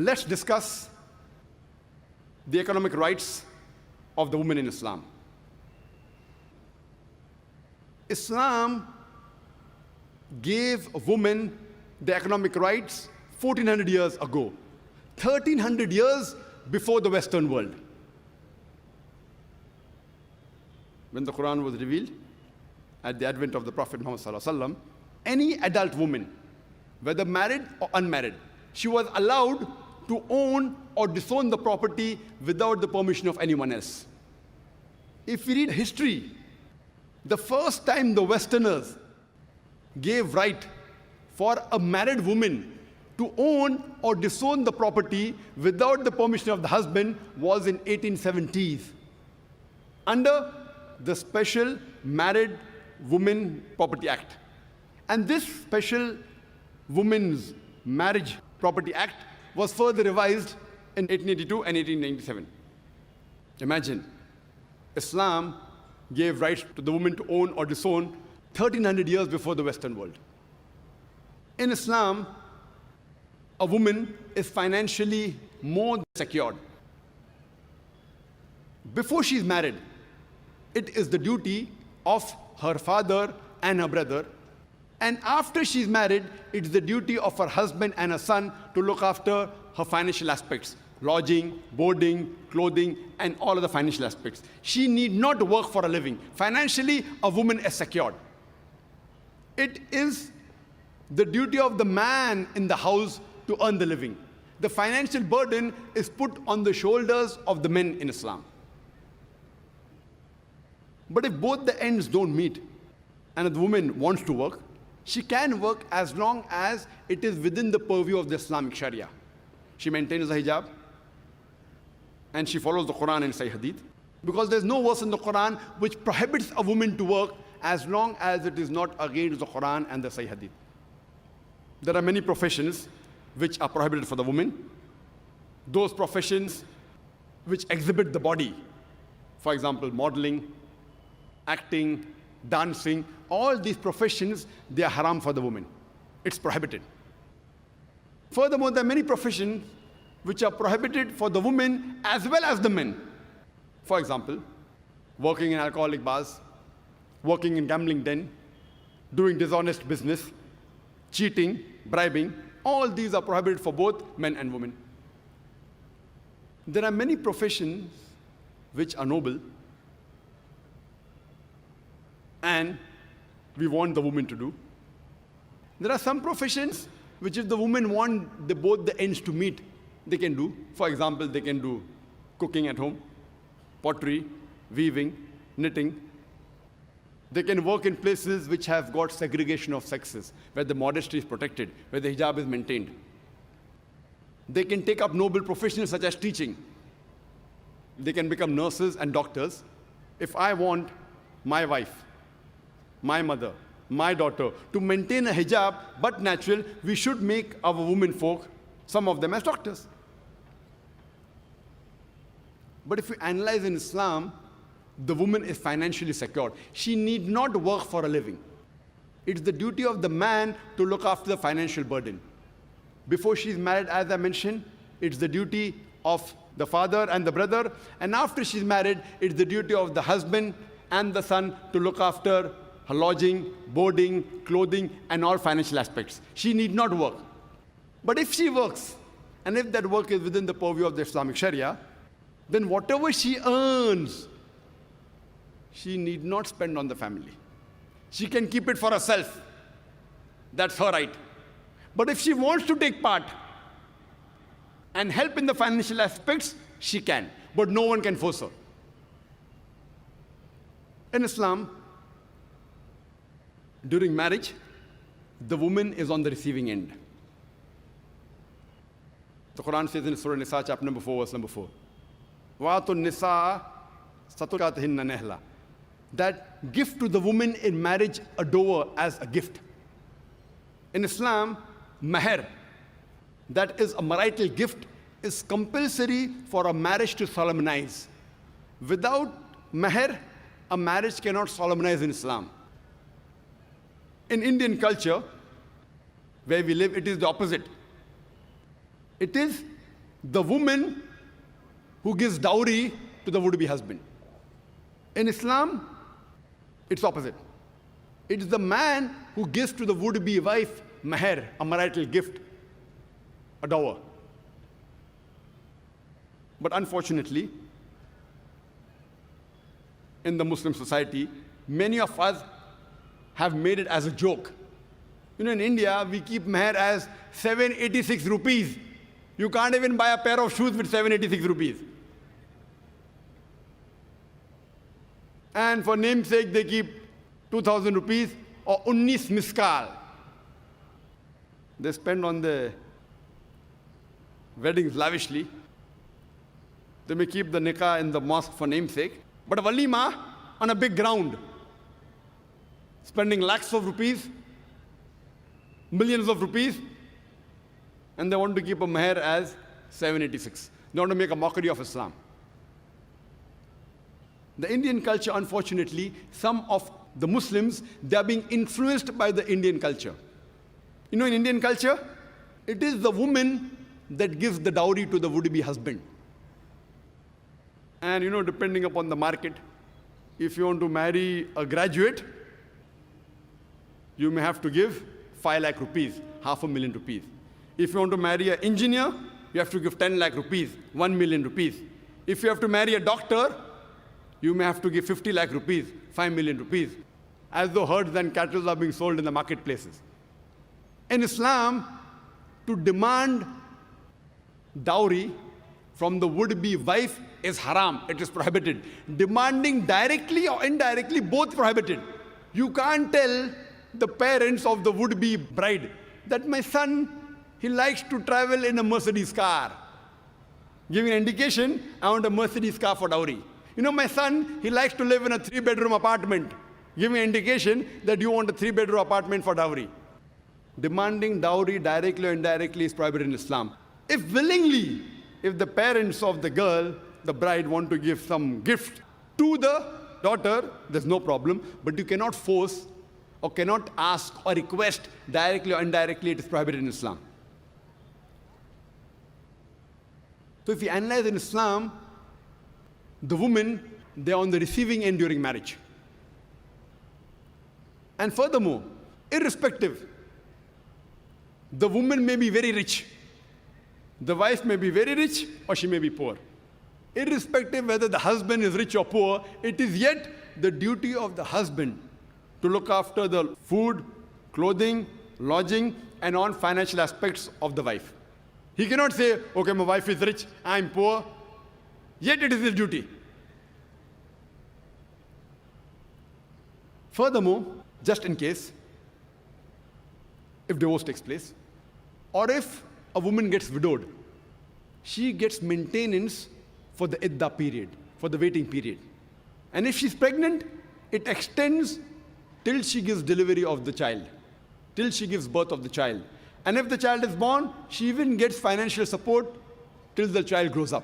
Let's discuss the economic rights of the woman in Islam. Islam gave women the economic rights 1400 years ago, 1300 years before the Western world. When the Quran was revealed at the advent of the Prophet Muhammad sallallahu alaihi wasallam, any adult woman, whether married or unmarried, she was allowed to own or disown the property without the permission of anyone else. If we read history, the first time the Westerners gave right for a married woman to own or disown the property without the permission of the husband was in 1870s, under the Special Married Women Property Act. And this Special Women's Marriage Property Act was further revised in 1882 and 1897. Imagine, Islam gave rights to the woman to own or disown 1300 years before the Western world. In Islam, a woman is financially more secured. Before she is married, it is the duty of her father and her brother. And after she is married, it's the duty of her husband and her son to look after her financial aspects: lodging, boarding, clothing, and all of the financial aspects. She need not work for a living. Financially, a woman is secured. It is the duty of the man in the house to earn the living. The financial burden is put on the shoulders of the men in Islam. But if both the ends don't meet, and if the woman wants to work, she can work as long as it is within the purview of the Islamic Sharia. She maintains the hijab, and she follows the Quran and Sahih Hadith, because there's no verse in the Quran which prohibits a woman to work as long as it is not against the Quran and the Sahih Hadith. There are many professions which are prohibited for the woman. Those professions which exhibit the body, for example, modeling, acting, dancing, all these professions, they are haram for the woman. It's prohibited. Furthermore, there are many professions which are prohibited for the women as well as the men. For example, working in alcoholic bars, working in gambling den, doing dishonest business, cheating, bribing, all these are prohibited for both men and women. There are many professions which are noble, and we want the woman to do. There are some professions which if the women want both the ends to meet, they can do. For example, they can do cooking at home, pottery, weaving, knitting. They can work in places which have got segregation of sexes, where the modesty is protected, where the hijab is maintained. They can take up noble professions such as teaching. They can become nurses and doctors. If I want my wife, my mother, my daughter to maintain a hijab but natural, we should make our women folk, some of them, as doctors. But if we analyze in Islam, the woman is financially secured. She need not work for a living. It's the duty of the man to look after the financial burden. Before she's married, as I mentioned, it's the duty of the father and the brother. And after she's married, it's the duty of the husband and the son to look after her lodging, boarding, clothing, and all financial aspects. She need not work. But if she works, and if that work is within the purview of the Islamic Sharia, then whatever she earns, she need not spend on the family. She can keep it for herself. That's her right. But if she wants to take part and help in the financial aspects, she can. But no one can force her. In Islam, during marriage, the woman is on the receiving end. The Quran says in Surah Nisa, chapter number 4, verse number 4, وَآتُوا النِّسَاءَ صَدُقَاتِهِنَّ نِحْلًا, that give to the woman in marriage a dower as a gift. In Islam, mahr, that is a marital gift, is compulsory for a marriage to solemnize. Without mahr, a marriage cannot solemnize in Islam. In Indian culture, where we live, it is the opposite. It is the woman who gives dowry to the would-be husband. In Islam, it's opposite. It's the man who gives to the would-be wife mahr, a marital gift, a dower. But unfortunately, in the Muslim society, many of us have made it as a joke. You know, in India, we keep mahr as 786 rupees. You can't even buy a pair of shoes with 786 rupees. And for namesake, they keep 2,000 rupees or 19 miskal. They spend on the weddings lavishly. They may keep the nikah in the mosque for namesake, but a walima on a big ground, spending lakhs of rupees, millions of rupees, and they want to keep a mahr as 786. They want to make a mockery of Islam. The Indian culture, unfortunately, some of the Muslims, they are being influenced by the Indian culture. You know, in Indian culture, it is the woman that gives the dowry to the would-be husband. And you know, depending upon the market, if you want to marry a graduate, you may have to give 5 lakh rupees, 500,000 rupees. If you want to marry an engineer, you have to give 10 lakh rupees, 1 million rupees. If you have to marry a doctor, you may have to give 50 lakh rupees, 5 million rupees, as though herds and cattle are being sold in the marketplaces. In Islam, to demand dowry from the would-be wife is haram. It is prohibited. Demanding directly or indirectly, both prohibited. You can't tell the parents of the would-be bride that my son, he likes to travel in a Mercedes car. Giving an indication, I want a Mercedes car for dowry. You know, my son, he likes to live in a 3-bedroom apartment. Giving an indication that you want a 3-bedroom apartment for dowry. Demanding dowry directly or indirectly is prohibited in Islam. If willingly, if the parents of the girl, the bride, want to give some gift to the daughter, there's no problem. But you cannot force or cannot ask or request directly or indirectly. It is prohibited in Islam. So if you analyze in Islam, the women, they are on the receiving end during marriage. And furthermore, irrespective, the woman may be very rich. The wife may be very rich or she may be poor. Irrespective whether the husband is rich or poor, it is yet the duty of the husband to look after the food, clothing, lodging, and on financial aspects of the wife. He cannot say, okay, my wife is rich, I'm poor, yet it is his duty. Furthermore, just in case, if divorce takes place, or if a woman gets widowed, she gets maintenance for the idda period, for the waiting period. And if she's pregnant, it extends till she gives delivery of the child, till she gives birth of the child. And if the child is born, she even gets financial support till the child grows up.